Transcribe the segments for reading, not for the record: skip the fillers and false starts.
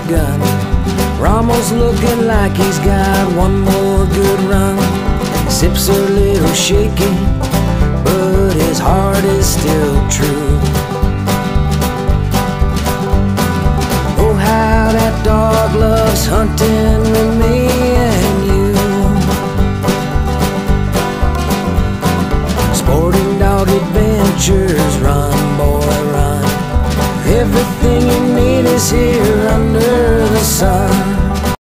gun. Rommel's looking like he's got one more good run. Sips a little shaky, but his heart is still true. Oh, how that dog loves hunting with me and you. Sporting Dog Adventures, run boy run. Everything you need is here under the sun.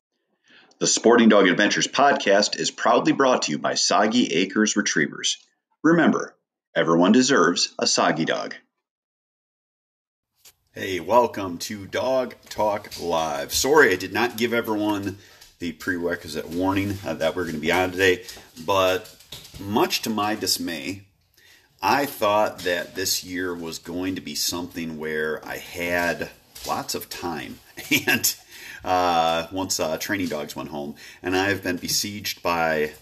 The Sporting Dog Adventures podcast is proudly brought to you by Soggy Acres Retrievers. Remember, everyone deserves a Soggy dog. Hey, welcome to Dog Talk Live. Sorry I did not give everyone the prerequisite warning that we're going to be on today, but much to my dismay, I thought that this year was going to be something where I had lots of time. And once training dogs went home, and I've been besieged by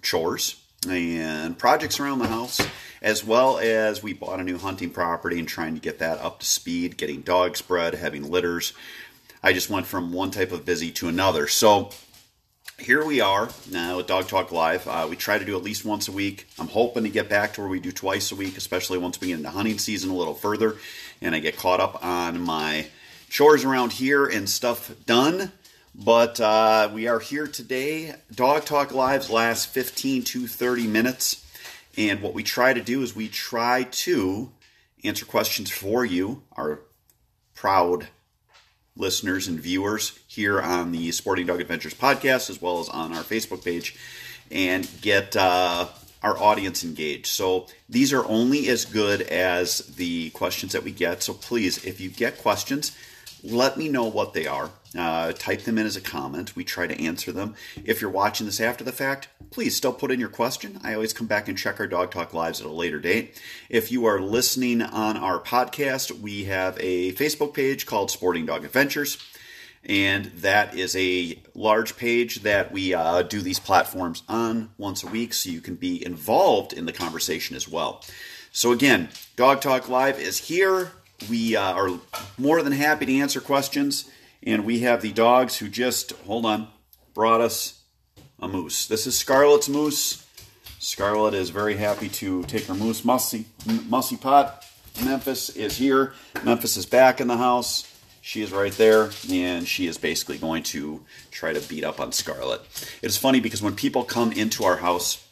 chores and projects around the house, as well as we bought a new hunting property and trying to get that up to speed, getting dogs bred, having litters. I just went from one type of busy to another. So here we are now at Dog Talk Live. We try to do at least once a week. I'm hoping to get back to where we do twice a week, especially once we get into hunting season a little further and I get caught up on my chores around here and stuff done. But we are here today. Dog Talk Lives last 15 to 30 minutes. And what we try to do is we try to answer questions for you, our proud listeners and viewers here on the Sporting Dog Adventures podcast, as well as on our Facebook page, and get our audience engaged. So these are only as good as the questions that we get. So please, if you get questions, let me know what they are. Type them in as a comment. We try to answer them. If you're watching this after the fact, please still put in your question. I always come back and check our Dog Talk Lives at a later date. If you are listening on our podcast, we have a Facebook page called Sporting Dog Adventures, and that is a large page that we do these platforms on once a week, so you can be involved in the conversation as well. So again, Dog Talk Live is here. We are more than happy to answer questions. And we have the dogs who just, brought us a moose. This is Scarlett's moose. Scarlett is very happy to take her moose. Mussy Pot. Memphis is here. Memphis is back in the house. She is right there. And she is basically going to try to beat up on Scarlett. It's funny because when people come into our house,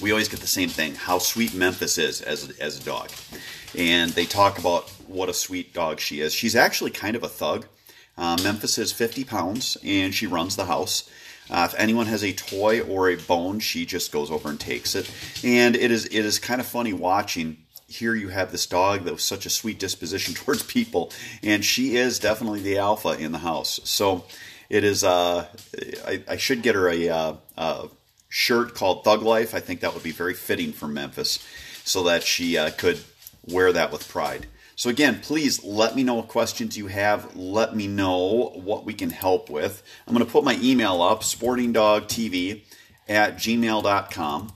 we always get the same thing, how sweet Memphis is as a dog. And they talk about what a sweet dog she is. She's actually kind of a thug. Memphis is 50 pounds, and she runs the house. If anyone has a toy or a bone, she just goes over and takes it. And it is kind of funny watching. Here you have this dog that was such a sweet disposition towards people, and she is definitely the alpha in the house. So it is. I should get her a shirt called Thug Life. I think that would be very fitting for Memphis, so that she could wear that with pride. So again, please let me know what questions you have. Let me know what we can help with. I'm going to put my email up, sportingdogtv@gmail.com.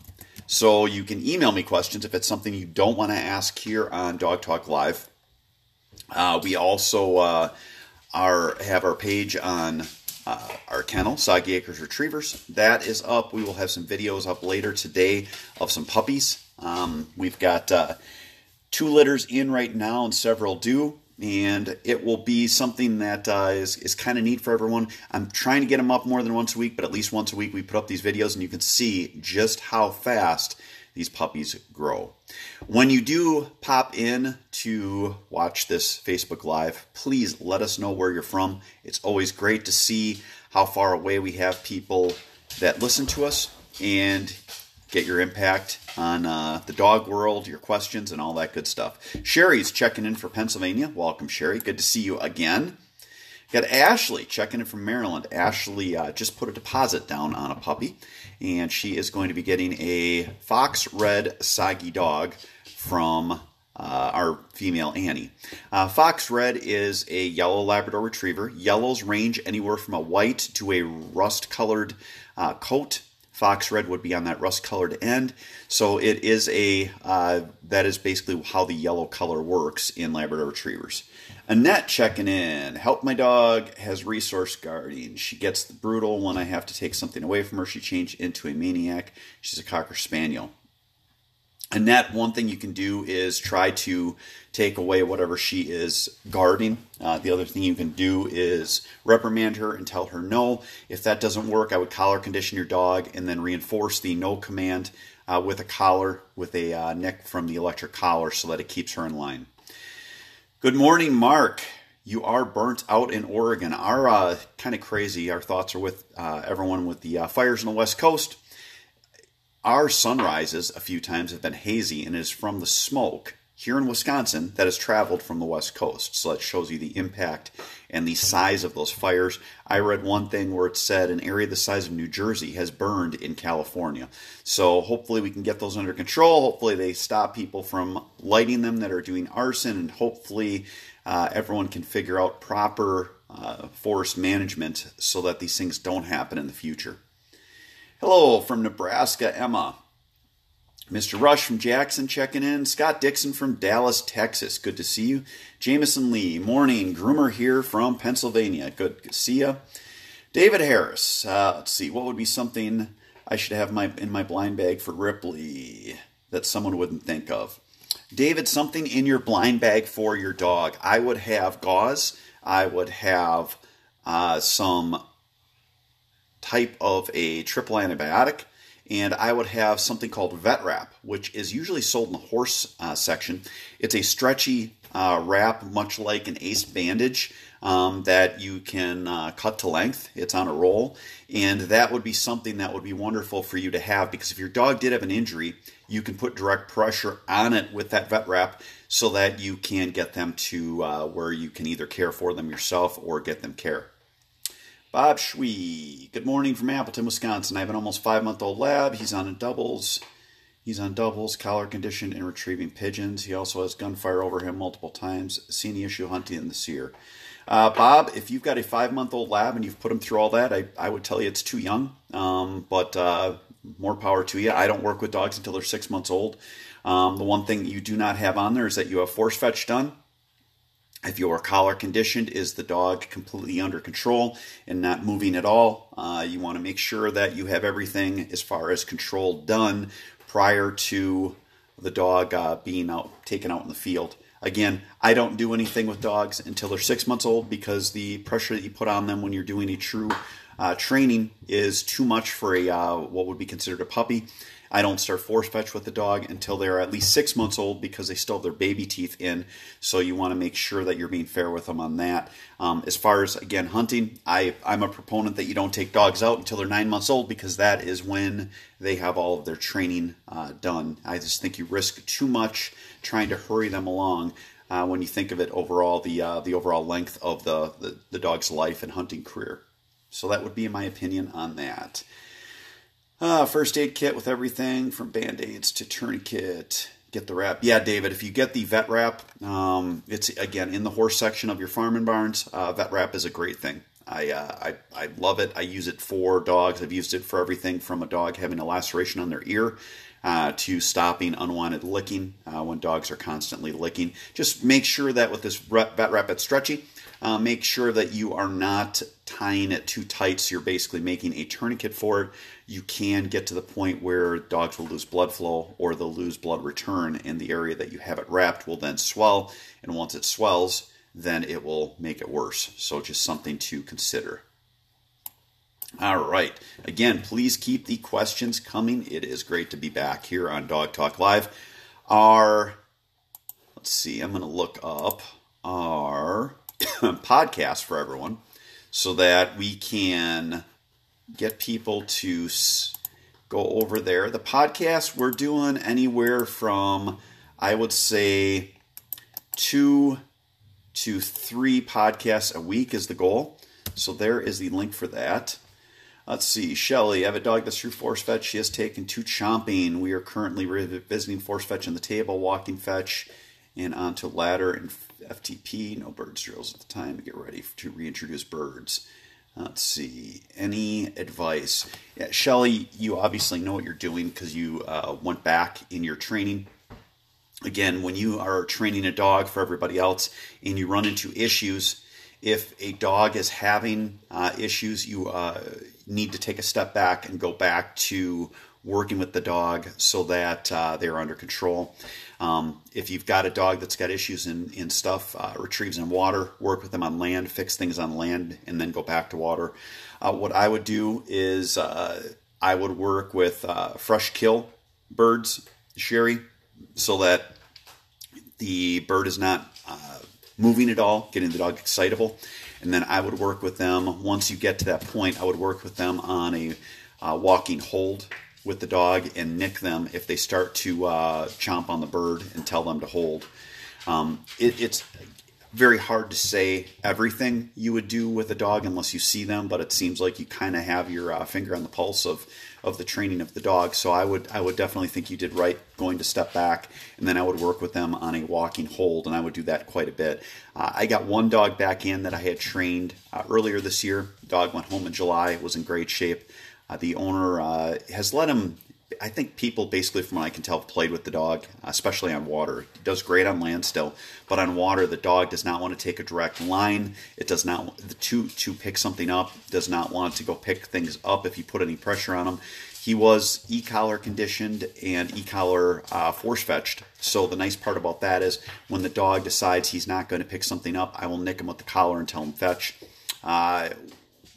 So you can email me questions if it's something you don't want to ask here on Dog Talk Live. We also have our page on our kennel, Soggy Acres Retrievers. That is up. We will have some videos up later today of some puppies. We've got 2 litters in right now and several due, and it will be something that is kind of neat for everyone. I'm trying to get them up more than once a week, but at least once a week we put up these videos, and you can see just how fast these puppies grow. When you do pop in to watch this Facebook Live, please let us know where you're from. It's always great to see how far away we have people that listen to us and get your impact on the dog world, your questions, and all that good stuff. Sherry's checking in for Pennsylvania. Welcome, Sherry. Good to see you again. Got Ashley checking in from Maryland. Ashley just put a deposit down on a puppy, and she is going to be getting a fox red Soggy dog from our female Annie. Fox red is a yellow Labrador Retriever. Yellows range anywhere from a white to a rust-colored coat. Fox red would be on that rust-colored end. So it is that is basically how the yellow color works in Labrador Retrievers. Annette checking in. Help my dog has resource guarding. She gets brutal when I have to take something away from her. She changed into a maniac. She's a Cocker Spaniel. Annette, one thing you can do is try to take away whatever she is guarding. The other thing you can do is reprimand her and tell her no. If that doesn't work, I would collar condition your dog and then reinforce the no command with a collar, with a neck from the electric collar so that it keeps her in line. Good morning, Mark. You are burnt out in Oregon. Our kind of crazy. Our thoughts are with everyone with the fires on the West Coast. Our sunrises a few times have been hazy, and it is from the smoke here in Wisconsin that has traveled from the West Coast. So that shows you the impact and the size of those fires. I read one thing where it said an area the size of New Jersey has burned in California. So hopefully we can get those under control. Hopefully they stop people from lighting them that are doing arson, and hopefully everyone can figure out proper forest management so that these things don't happen in the future. Hello from Nebraska, Emma. Mr. Rush from Jackson checking in. Scott Dixon from Dallas, Texas. Good to see you. Jameson Lee, morning. Groomer here from Pennsylvania. Good to see you. David Harris. Let's see. What would be something I should have in my blind bag for Ripley that someone wouldn't think of? David, something in your blind bag for your dog. I would have gauze. I would have some type of a triple antibiotic. And I would have something called vet wrap, which is usually sold in the horse section. It's a stretchy wrap, much like an ace bandage, that you can cut to length. It's on a roll. And that would be something that would be wonderful for you to have, because if your dog did have an injury, you can put direct pressure on it with that vet wrap so that you can get them to where you can either care for them yourself or get them care. Bob Schwee, good morning from Appleton, Wisconsin. I have an almost 5-month-old lab. He's on doubles, collar conditioned and retrieving pigeons. He also has gunfire over him multiple times. Seen the issue hunting this year. Bob, if you've got a 5-month-old lab and you've put him through all that, I would tell you it's too young, but more power to you. I don't work with dogs until they're 6 months old. The one thing you do not have on there is that you have force fetch done. If you are collar conditioned, is the dog completely under control and not moving at all? You want to make sure that you have everything as far as control done prior to the dog being taken out in the field. Again, I don't do anything with dogs until they're 6 months old, because the pressure that you put on them when you're doing a true training is too much for what would be considered a puppy. I don't start force fetch with the dog until they're at least 6 months old, because they still have their baby teeth in. So you want to make sure that you're being fair with them on that. As far as, again, hunting, I'm a proponent that you don't take dogs out until they're 9 months old, because that is when they have all of their training done. I just think you risk too much trying to hurry them along when you think of it overall, the overall length of the dog's life and hunting career. So that would be my opinion on that. First aid kit with everything from Band-Aids to tourniquet. Get the wrap. Yeah, David, if you get the vet wrap, it's, again, in the horse section of your farm and barns. Vet wrap is a great thing. I love it. I use it for dogs. I've used it for everything from a dog having a laceration on their ear to stopping unwanted licking when dogs are constantly licking. Just make sure that with this vet wrap, it's stretchy. Make sure that you are not tying it too tight, so you're basically making a tourniquet for it. You can get to the point where dogs will lose blood flow or they'll lose blood return, and the area that you have it wrapped will then swell, and once it swells, then it will make it worse. So just something to consider. All right. Again, please keep the questions coming. It is great to be back here on Dog Talk Live. Let's see, I'm going to look up our podcast for everyone so that we can get people to go over there. The podcast, we're doing anywhere from, I would say, 2 to 3 podcasts a week is the goal. So there is the link for that. Let's see. Shelly, I have a dog that's through force fetch. She has taken to chomping. We are currently revisiting force fetch on the table, walking fetch, and onto ladder and FTP. No birds drills at the time to get ready to reintroduce birds. Let's see. Any advice? Yeah, Shelly, you obviously know what you're doing because you went back in your training. Again, when you are training a dog for everybody else and you run into issues, if a dog is having issues, you need to take a step back and go back to working with the dog so that they're under control. If you've got a dog that's got issues in stuff, retrieves in water, work with them on land, fix things on land, and then go back to water. What I would do is I would work with fresh kill birds, Sherry, so that the bird is not moving at all, getting the dog excitable. And then I would work with them, once you get to that point, I would work with them on a walking hold with the dog and nick them if they start to chomp on the bird and tell them to hold. It's very hard to say everything you would do with a dog unless you see them, but it seems like you kind of have your finger on the pulse of the training of the dog. So I would definitely think you did right going to step back, and then I would work with them on a walking hold, and I would do that quite a bit. I got one dog back in that I had trained earlier this year. Dog went home in July, was in great shape. The owner has let him, I think people basically, from what I can tell, have played with the dog, especially on water. He does great on land still, but on water, the dog does not want to take a direct line. It does not, to pick something up, does not want to go pick things up if you put any pressure on him. He was e-collar conditioned and e-collar force fetched. So the nice part about that is when the dog decides he's not going to pick something up, I will nick him with the collar and tell him fetch.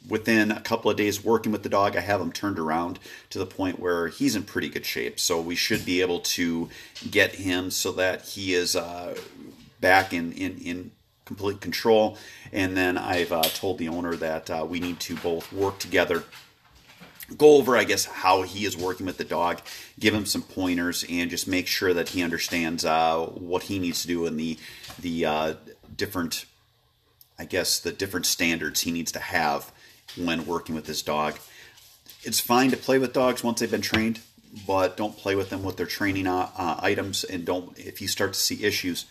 Within a couple of days working with the dog, I have him turned around to the point where he's in pretty good shape. So we should be able to get him so that he is back in complete control. And then I've told the owner that we need to both work together, go over, I guess, how he is working with the dog, give him some pointers, and just make sure that he understands what he needs to do in the different, I guess, the different standards he needs to have when working with this dog. It's fine to play with dogs once they've been trained, but don't play with them with their training items, and don't, if you start to see issues,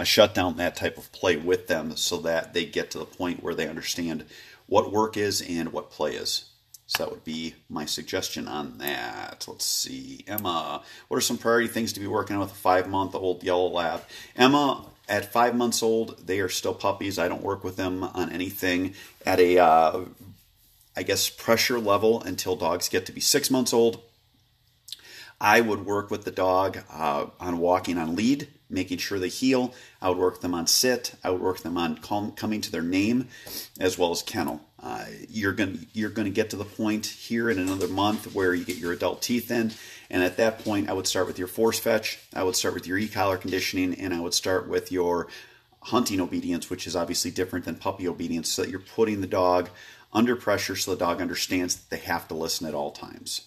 shut down that type of play with them so that they get to the point where they understand what work is and what play is. So that would be my suggestion on that. Let's see. Emma, what are some priority things to be working on with a 5-month-old yellow lab? Emma, at 5 months old, they are still puppies. I don't work with them on anything at a, I guess, pressure level until dogs get to be 6 months old. I would work with the dog on walking on lead, making sure they heel. I would work with them on sit. I would work with them on coming to their name, as well as kennel. You're going to get to the point here in another month where you get your adult teeth in, and at that point I would start with your force fetch, I would start with your e-collar conditioning, and I would start with your hunting obedience, which is obviously different than puppy obedience, so that you're putting the dog under pressure so the dog understands that they have to listen at all times.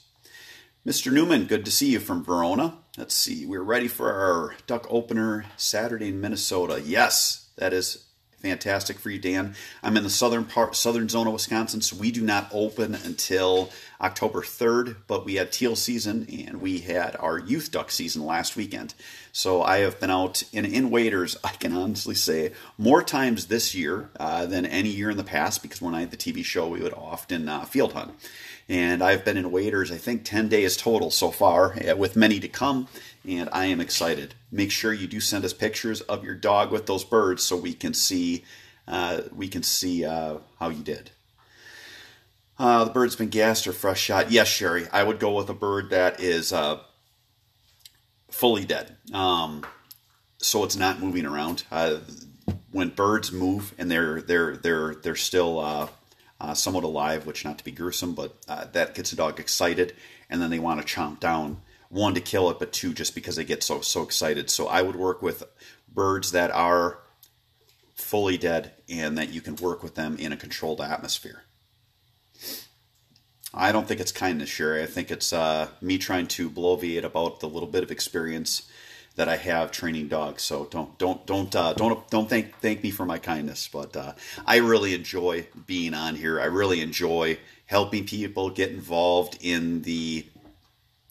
Mr. Newman, good to see you from Verona. Let's see, we're ready for our duck opener Saturday in Minnesota. Yes, that is fantastic for you, Dan. I'm in the southern zone of Wisconsin, so we do not open until October 3rd, but we had teal season and we had our youth duck season last weekend. So I have been out in waders, I can honestly say, more times this year than any year in the past, because when I had the TV show, we would often field hunt. And I've been in waders, I think, 10 days total so far, with many to come, and I am excited. Make sure you do send us pictures of your dog with those birds so we can see how you did. The bird's been gassed or fresh shot. Yes, Sherry, I would go with a bird that is fully dead, so it's not moving around. When birds move and they're still somewhat alive, which not to be gruesome, but that gets a dog excited, and then they want to chomp down. 1, to kill it, but 2, just because they get so excited. So I would work with birds that are fully dead and that you can work with them in a controlled atmosphere. I don't think it's kindness, Sherry. I think it's me trying to bloviate about the little bit of experience that I have training dogs. So don't thank me for my kindness. But I really enjoy being on here. I really enjoy helping people get involved in the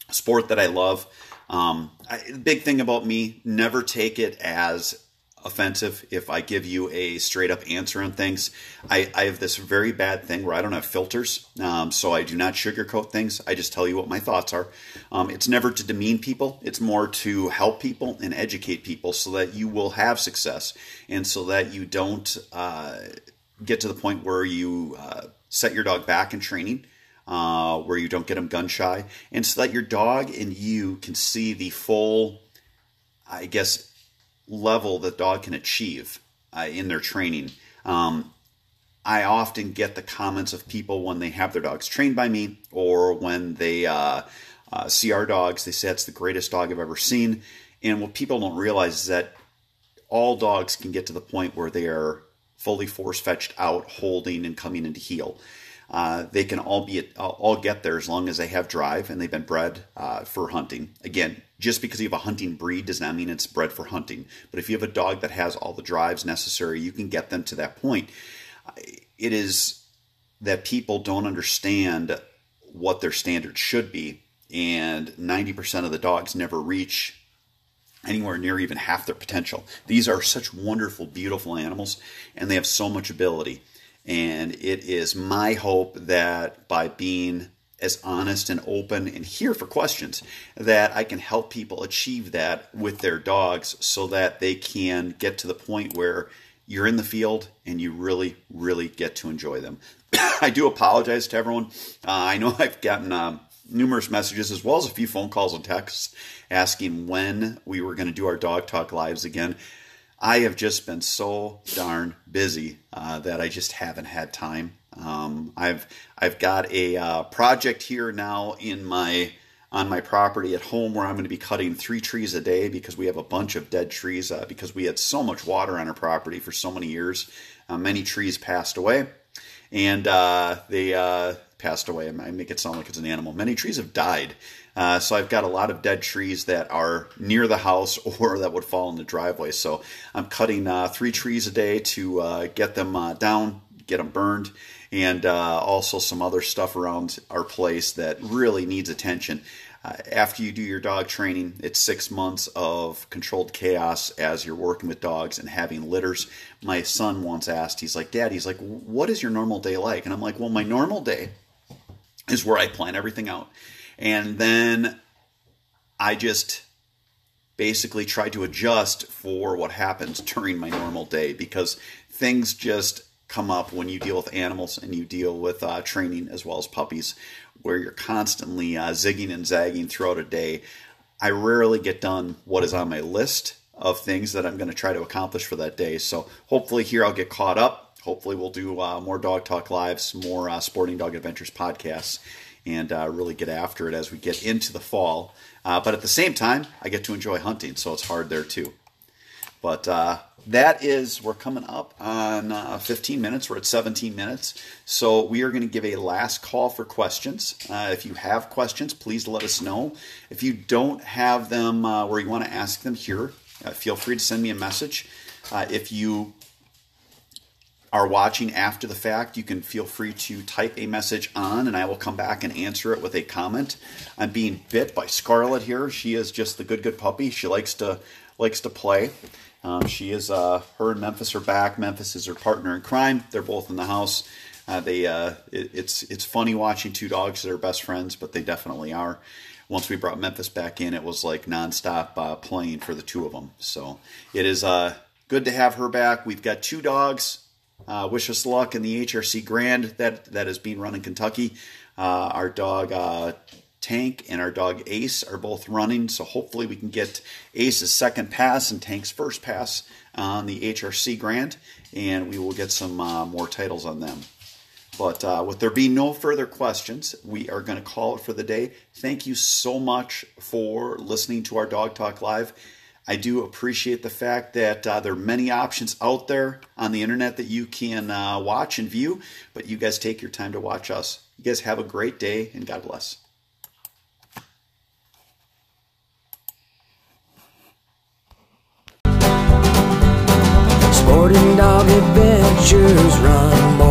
sport that I love. The big thing about me, never take it as offensive if I give you a straight up answer on things. I have this very bad thing where I don't have filters, so I do not sugarcoat things. I just tell you what my thoughts are. It's never to demean people. It's more to help people and educate people so that you will have success, and so that you don't get to the point where you set your dog back in training, where you don't get them gun shy, and so that your dog and you can see the full, I guess, level the dog can achieve in their training. I often get the comments of people when they have their dogs trained by me, or when they see our dogs, they say it's the greatest dog I've ever seen. And what people don't realize is that all dogs can get to the point where they are fully force-fetched out, holding, and coming into heel. They can all get there as long as they have drive and they've been bred for hunting. Again, just because you have a hunting breed does not mean it's bred for hunting. But if you have a dog that has all the drives necessary, you can get them to that point. It is that people don't understand what their standards should be, and 90% of the dogs never reach anywhere near even half their potential. These are such wonderful, beautiful animals, and they have so much ability. And it is my hope that by being as honest and open and here for questions, that I can help people achieve that with their dogs so that they can get to the point where you're in the field and you really, really get to enjoy them. I do apologize to everyone. I know I've gotten numerous messages as well as a few phone calls and texts asking when we were going to do our Dog Talk Lives again. I have just been so darn busy that I just haven't had time. I've got a project here now on my property at home where I'm going to be cutting 3 trees a day because we have a bunch of dead trees because we had so much water on our property for so many years. Many trees passed away, and they passed away. I make it sound like it's an animal. Many trees have died. So I've got a lot of dead trees that are near the house or that would fall in the driveway. So I'm cutting 3 trees a day to get them down, get them burned, and also some other stuff around our place that really needs attention. After you do your dog training, it's 6 months of controlled chaos as you're working with dogs and having litters. My son once asked, he's like, Dad, what is your normal day like? And I'm like, well, my normal day is where I plan everything out. And then I just basically try to adjust for what happens during my normal day, because things just come up when you deal with animals and you deal with training as well as puppies, where you're constantly zigging and zagging throughout a day. I rarely get done what is on my list of things that I'm going to try to accomplish for that day. So hopefully here I'll get caught up. Hopefully we'll do more Dog Talk Lives, more Sporting Dog Adventures podcasts, and really get after it as we get into the fall. But at the same time, I get to enjoy hunting, so it's hard there too. But we're coming up on 15 minutes. We're at 17 minutes. So we are going to give a last call for questions. If you have questions, please let us know. If you don't have them where you want to ask them here, feel free to send me a message. If you are watching after the fact, you can feel free to type a message on, and I will come back and answer it with a comment. I'm being bit by Scarlet here. She is just the good puppy. She likes to play. She is her and Memphis are back. Memphis is her partner in crime. They're both in the house. It's funny watching 2 dogs that are best friends, but they definitely are. Once we brought Memphis back in, it was like nonstop playing for the 2 of them. So it is good to have her back. We've got 2 dogs. Wish us luck in the HRC Grand that is being run in Kentucky. Our dog Tank and our dog Ace are both running, so hopefully we can get Ace's second pass and Tank's first pass on the HRC Grand, and we will get some more titles on them. But with there being no further questions, we are going to call it for the day. Thank you so much for listening to our Dog Talk Live. I do appreciate the fact that there are many options out there on the internet that you can watch and view, but you guys take your time to watch us. You guys have a great day, and God bless. Sporting Dog Adventures, run, boy.